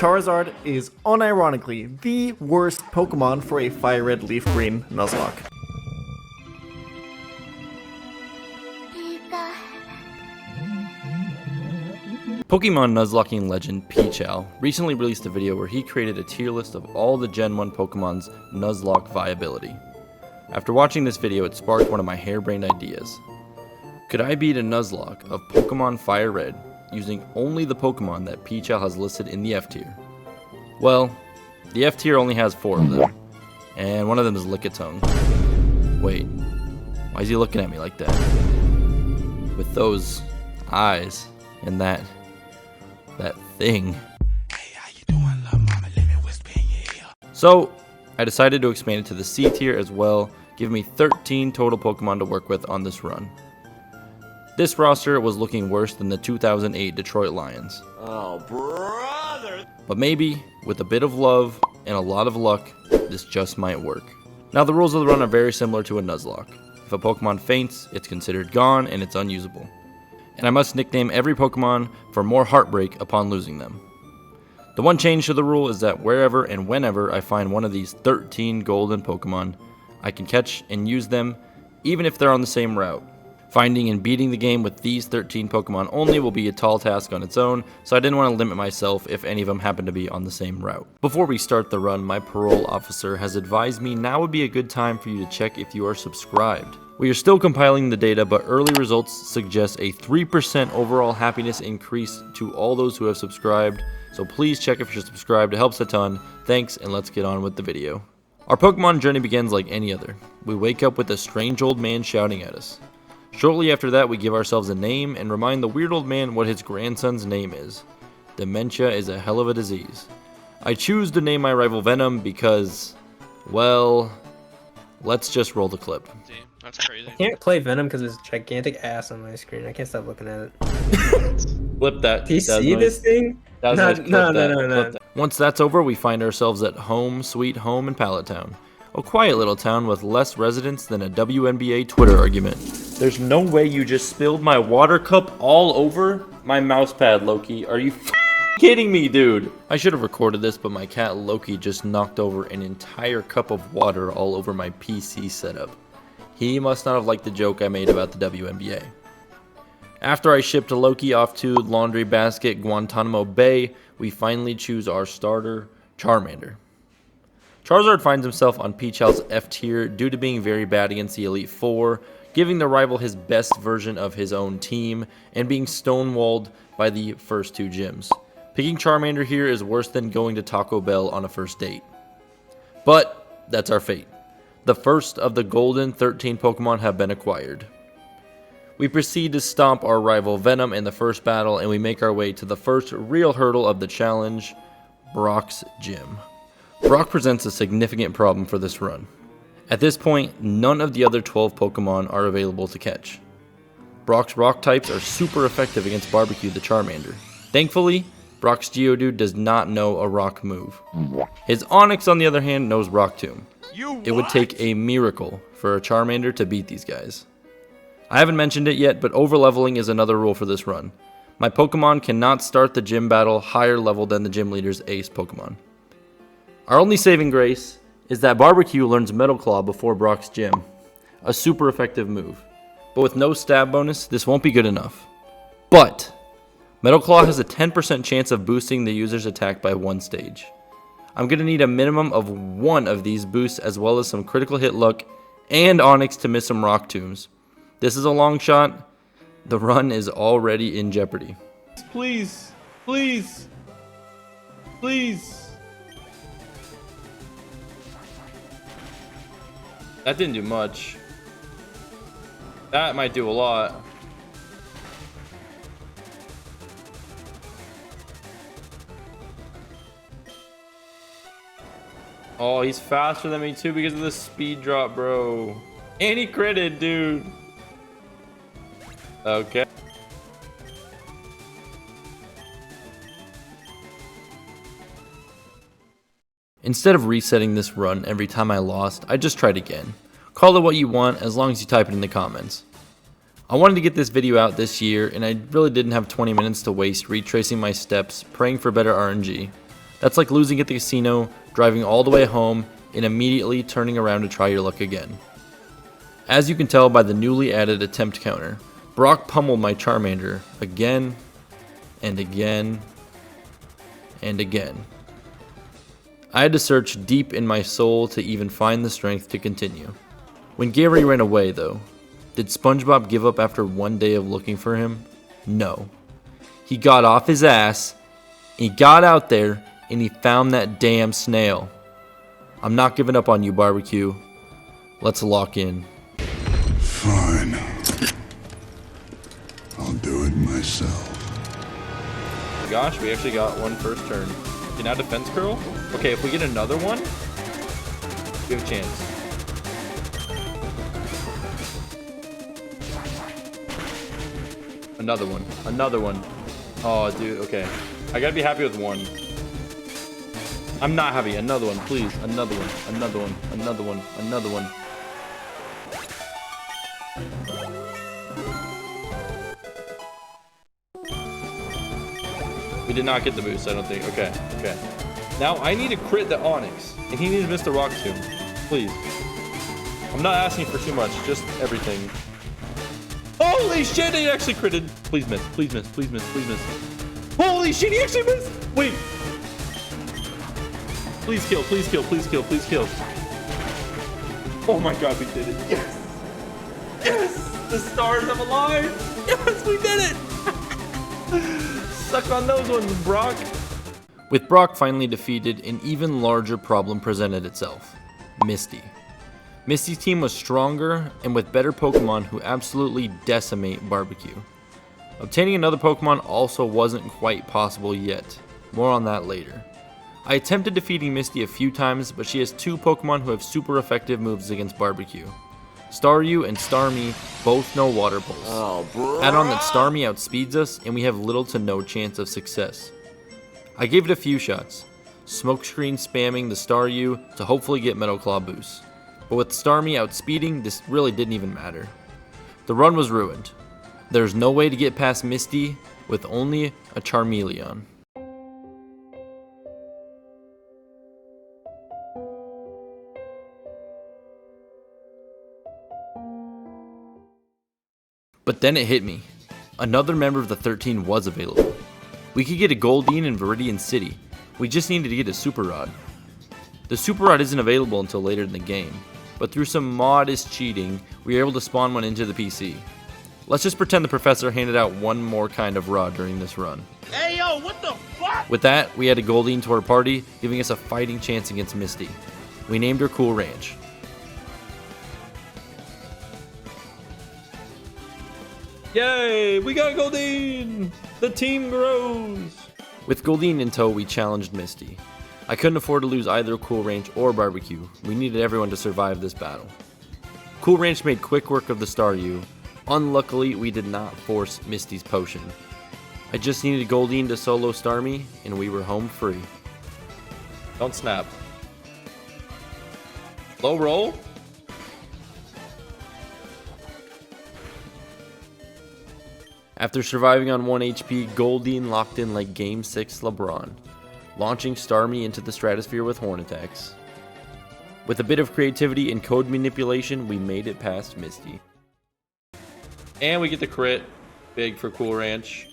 Charizard is unironically the worst Pokemon for a Fire Red Leaf Green Nuzlocke. Pokemon Nuzlocking legend pChal recently released a video where he created a tier list of all the Gen 1 Pokemon's Nuzlocke viability. After watching this video, it sparked one of my harebrained ideas. Could I beat a Nuzlocke of Pokemon Fire Red using only the Pokemon that pChal has listed in the F tier? Well, the F tier only has 4 of them, and one of them is Lickitung. Wait, why is he looking at me like that? With those eyes and that thing. Hey, how you doing, love mama? Let me whisper in your ear. So, I decided to expand it to the C tier as well, giving me 13 total Pokemon to work with on this run. This roster was looking worse than the 2008 Detroit Lions. Oh, brother! But maybe, with a bit of love and a lot of luck, this just might work. Now, the rules of the run are very similar to a Nuzlocke. If a Pokemon faints, it's considered gone and it's unusable. And I must nickname every Pokemon for more heartbreak upon losing them. The one change to the rule is that wherever and whenever I find one of these 13 golden Pokemon, I can catch and use them even if they're on the same route. Finding and beating the game with these 13 Pokemon only will be a tall task on its own, so I didn't want to limit myself if any of them happen to be on the same route. Before we start the run, my parole officer has advised me now would be a good time for you to check if you are subscribed. We are still compiling the data, but early results suggest a 3% overall happiness increase to all those who have subscribed, so please check if you're subscribed, it helps a ton. Thanks, and let's get on with the video. Our Pokemon journey begins like any other. We wake up with a strange old man shouting at us. Shortly after that, we give ourselves a name and remind the weird old man what his grandson's name is. Dementia is a hell of a disease. I choose to name my rival Venom because, well, let's just roll the clip. That's crazy. I can't play Venom because there's a gigantic ass on my screen. I can't stop looking at it. Flip that. Do you see this thing? No. Once that's over, we find ourselves at Home Sweet Home in Pallet Town. A quiet little town with less residents than a WNBA Twitter argument. There's no way you just spilled my water cup all over my mouse pad, Loki. Are you kidding me, dude? I should have recorded this, but my cat Loki just knocked over an entire cup of water all over my PC setup. He must not have liked the joke I made about the WNBA. After I shipped Loki off to Laundry Basket Guantanamo Bay, we finally choose our starter, Charmander. Charizard finds himself on pChal's F tier due to being very bad against the Elite Four, giving the rival his best version of his own team, and being stonewalled by the first 2 gyms. Picking Charmander here is worse than going to Taco Bell on a first date. But that's our fate. The first of the golden 13 Pokemon have been acquired. We proceed to stomp our rival Venom in the first battle, and we make our way to the first real hurdle of the challenge, Brock's Gym. Brock presents a significant problem for this run. At this point, none of the other 12 Pokemon are available to catch. Brock's rock types are super effective against Barbecue the Charmander. Thankfully, Brock's Geodude does not know a rock move. His Onix, on the other hand, knows Rock Tomb. It would take a miracle for a Charmander to beat these guys. I haven't mentioned it yet, but overleveling is another rule for this run. My Pokemon cannot start the gym battle higher level than the gym leader's ace Pokemon. Our only saving grace is that Barbecue learns Metal Claw before Brock's gym. A super effective move. But with no stab bonus, this won't be good enough. But Metal Claw has a 10% chance of boosting the user's attack by 1 stage. I'm going to need a minimum of 1 of these boosts as well as some critical hit luck and Onix to miss some Rock Tombs. This is a long shot. The run is already in jeopardy. Please. Please. Please. That didn't do much. That might do a lot. Oh, he's faster than me too because of the speed drop, bro. And he critted, dude. Okay. Instead of resetting this run every time I lost, I just tried again. Call it what you want as long as you type it in the comments. I wanted to get this video out this year and I really didn't have 20 minutes to waste retracing my steps, praying for better RNG. That's like losing at the casino, driving all the way home, and immediately turning around to try your luck again. As you can tell by the newly added attempt counter, Brock pummeled my Charmander again and again and again. I had to search deep in my soul to even find the strength to continue. When Gary ran away though, did SpongeBob give up after one day of looking for him? No. He got off his ass, he got out there, and he found that damn snail. I'm not giving up on you, Barbecue. Let's lock in. Fine. I'll do it myself. Gosh, we actually got one first turn. Okay, now defense curl? Okay, if we get another one, we have a chance. Another one. Another one. Oh, dude, okay. I gotta be happy with one. I'm not happy. Another one, please. Another one. Another one. Another one. Another one. We did not get the boost, I don't think. Okay, okay. Now I need to crit the Onyx, and he needs Mr. Rock Tomb. Please. I'm not asking for too much, just everything. Holy shit, he actually critted. Please miss, please miss, please miss, please miss. Holy shit, he actually missed. Wait. Please kill, please kill, please kill, please kill. Oh my god, we did it. Yes. Yes, the stars have aligned. Yes, we did it. Suck on those ones, Brock. With Brock finally defeated, an even larger problem presented itself. Misty. Misty's team was stronger and with better Pokemon who absolutely decimate Barbecue. Obtaining another Pokemon also wasn't quite possible yet. More on that later. I attempted defeating Misty a few times, but she has two Pokemon who have super effective moves against Barbecue. Staryu and Starmie both know Water Pulse. Add on that Starmie outspeeds us and we have little to no chance of success. I gave it a few shots, smokescreen spamming the Staryu to hopefully get Metal Claw boosts. But with Starmie outspeeding, this really didn't even matter. The run was ruined. There's no way to get past Misty with only a Charmeleon. But then it hit me. Another member of the 13 was available. We could get a Goldeen in Viridian City. We just needed to get a Super Rod. The Super Rod isn't available until later in the game, but through some modest cheating, we were able to spawn one into the PC. Let's just pretend the professor handed out one more kind of rod during this run. Hey yo, what the fuck? With that, we added Goldeen to our party, giving us a fighting chance against Misty. We named her Cool Ranch. Yay, we got Goldeen! The team grows! With Goldeen in tow, we challenged Misty. I couldn't afford to lose either Cool Ranch or Barbecue. We needed everyone to survive this battle. Cool Ranch made quick work of the Staryu. Unluckily, we did not force Misty's potion. I just needed Goldeen to solo Starmie, and we were home free. Don't snap. Low roll? After surviving on 1 HP, Goldeen locked in like Game 6 LeBron, launching Starmie into the stratosphere with horn attacks. With a bit of creativity and code manipulation, we made it past Misty. And we get the crit. Big for Cool Ranch.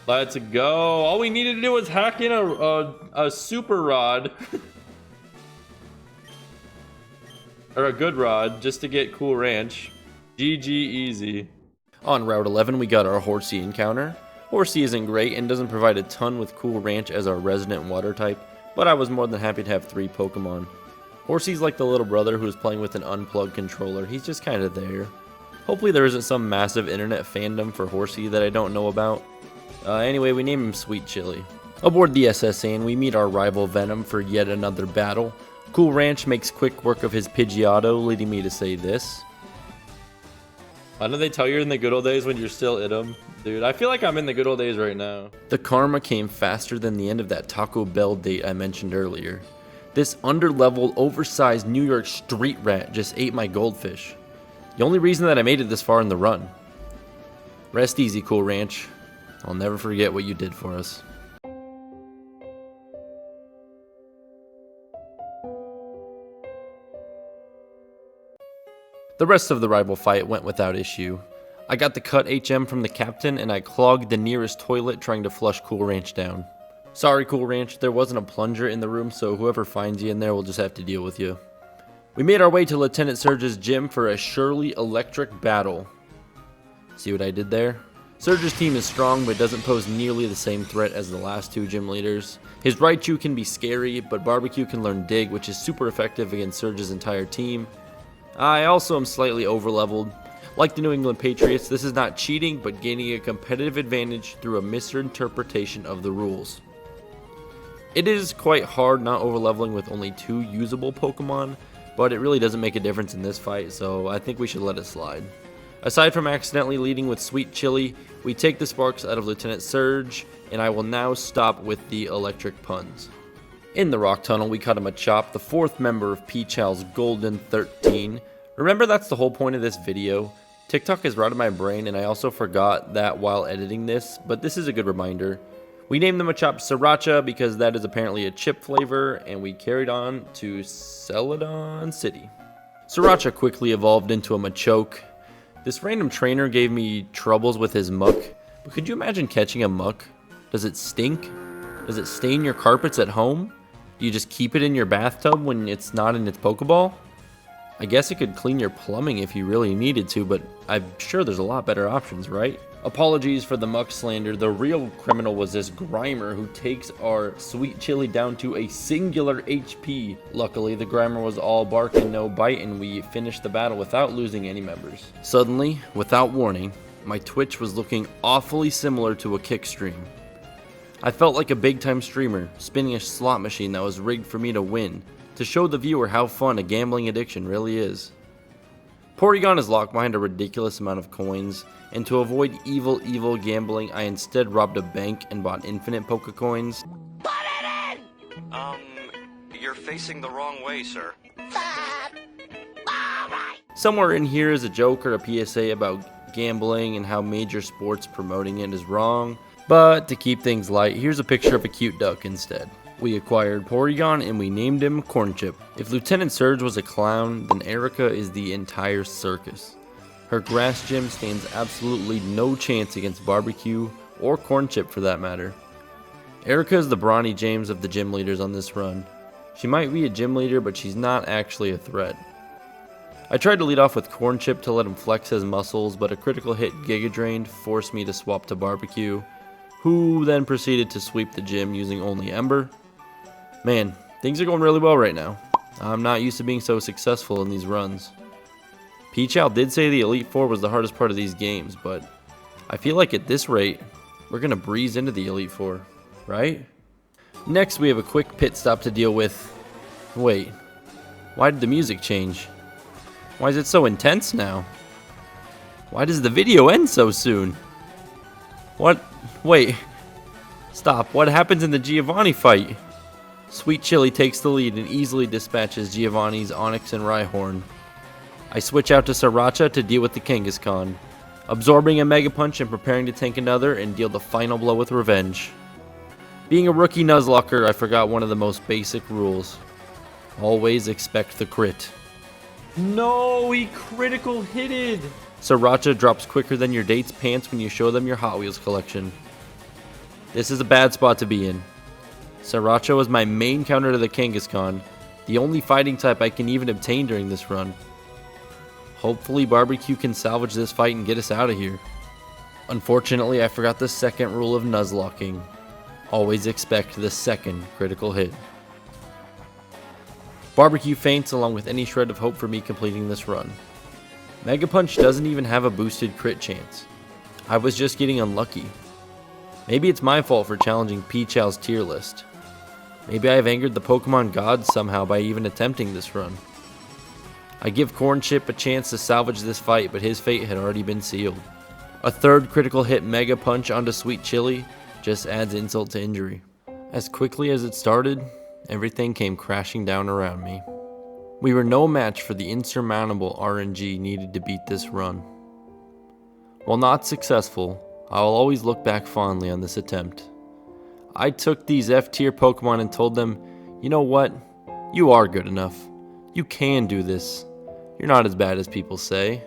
Let's go. All we needed to do was hack in a Super Rod. Or a good rod, just to get Cool Ranch. GG easy. On Route 11, we got our Horsey encounter. Horsey isn't great and doesn't provide a ton with Cool Ranch as our resident water type, but I was more than happy to have 3 Pokemon. Horsey's like the little brother who is playing with an unplugged controller. He's just kind of there. Hopefully there isn't some massive internet fandom for Horsey that I don't know about. Anyway, we name him Sweet Chili. Aboard the SSA and we meet our rival Venom for yet another battle. Cool Ranch makes quick work of his Pidgeotto, leading me to say this. Why don't they tell you in the good old days when you're still in them? Dude, I feel like I'm in the good old days right now. The karma came faster than the end of that Taco Bell date I mentioned earlier. This underleveled, oversized New York street rat just ate my goldfish. The only reason that I made it this far in the run. Rest easy, Cool Ranch. I'll never forget what you did for us. The rest of the rival fight went without issue. I got the cut HM from the captain and I clogged the nearest toilet trying to flush Cool Ranch down. Sorry Cool Ranch, there wasn't a plunger in the room, so whoever finds you in there will just have to deal with you. We made our way to Lieutenant Surge's gym for a surely electric battle. See what I did there? Surge's team is strong but doesn't pose nearly the same threat as the last two gym leaders. His Raichu can be scary, but Barbecue can learn Dig, which is super effective against Surge's entire team. I also am slightly overleveled. Like the New England Patriots, this is not cheating, but gaining a competitive advantage through a misinterpretation of the rules. It is quite hard not overleveling with only 2 usable Pokemon, but it really doesn't make a difference in this fight, so I think we should let it slide. Aside from accidentally leading with Sweet Chili, we take the sparks out of Lieutenant Surge, and I will now stop with the electric puns. In the rock tunnel, we cut him a chop, the 4th member of pChal's Golden 13. Remember, that's the whole point of this video. TikTok has rotted my brain, and I also forgot that while editing this, but this is a good reminder. We named the Machop Sriracha because that is apparently a chip flavor, and we carried on to Celadon City. Sriracha quickly evolved into a Machoke. This random trainer gave me troubles with his muck, but could you imagine catching a muck? Does it stink? Does it stain your carpets at home? Do you just keep it in your bathtub when it's not in its Pokeball? I guess it could clean your plumbing if you really needed to, but I'm sure there's a lot better options, right? Apologies for the muck slander. The real criminal was this Grimer who takes our Sweet Chili down to a singular HP. Luckily, the Grimer was all bark and no bite, and we finished the battle without losing any members. Suddenly, without warning, my Twitch was looking awfully similar to a kick stream. I felt like a big-time streamer, spinning a slot machine that was rigged for me to win, to show the viewer how fun a gambling addiction really is. Porygon is locked behind a ridiculous amount of coins, and to avoid evil gambling, I instead robbed a bank and bought infinite Pokecoins. Put it in! You're facing the wrong way, sir. Somewhere in here is a joke or a PSA about gambling and how major sports promoting it is wrong. But to keep things light, here's a picture of a cute duck instead. We acquired Porygon and we named him Cornchip. If Lieutenant Surge was a clown, then Erika is the entire circus. Her grass gym stands absolutely no chance against Barbecue or Cornchip for that matter. Erika is the Bronny James of the gym leaders on this run. She might be a gym leader, but she's not actually a threat. I tried to lead off with Cornchip to let him flex his muscles, but a critical hit Giga Drained forced me to swap to Barbecue, who then proceeded to sweep the gym using only Ember. Man, things are going really well right now. I'm not used to being so successful in these runs. pChal did say the Elite Four was the hardest part of these games, but I feel like at this rate, we're going to breeze into the Elite Four, right? Next, we have a quick pit stop to deal with. Wait, why did the music change? Why is it so intense now? Why does the video end so soon? What? Wait. Stop. What happens in the Giovanni fight? Sweet Chili takes the lead and easily dispatches Giovanni's Onix and Rhyhorn. I switch out to Sriracha to deal with the Kangaskhan, absorbing a Mega Punch and preparing to tank another and deal the final blow with Revenge. Being a rookie Nuzlocker, I forgot one of the most basic rules. Always expect the crit. No, he critical hitted! Sriracha drops quicker than your date's pants when you show them your Hot Wheels collection. This is a bad spot to be in. Sriracha was my main counter to the Kangaskhan, the only fighting type I can even obtain during this run. Hopefully Barbecue can salvage this fight and get us out of here. Unfortunately, I forgot the second rule of Nuzlocking. Always expect the second critical hit. Barbecue faints along with any shred of hope for me completing this run. Mega Punch doesn't even have a boosted crit chance. I was just getting unlucky. Maybe it's my fault for challenging pChal's tier list. Maybe I have angered the Pokemon gods somehow by even attempting this run. I give Cornchip a chance to salvage this fight, but his fate had already been sealed. A third critical hit Mega Punch onto Sweet Chili just adds insult to injury. As quickly as it started, everything came crashing down around me. We were no match for the insurmountable RNG needed to beat this run. While not successful, I'll always look back fondly on this attempt. I took these F-tier Pokemon and told them, you know what? You are good enough. You can do this. You're not as bad as people say.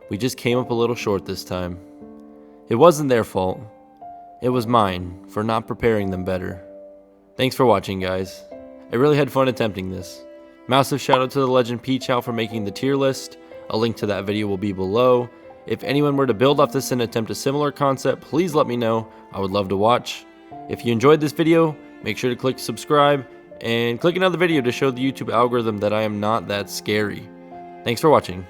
We just came up a little short this time. It wasn't their fault. It was mine for not preparing them better. Thanks for watching, guys. I really had fun attempting this. Massive shout out to the legend pChal for making the tier list. A link to that video will be below. If anyone were to build off this and attempt a similar concept, please let me know. I would love to watch. If you enjoyed this video, make sure to click subscribe and click another video to show the YouTube algorithm that I am not that scary. Thanks for watching.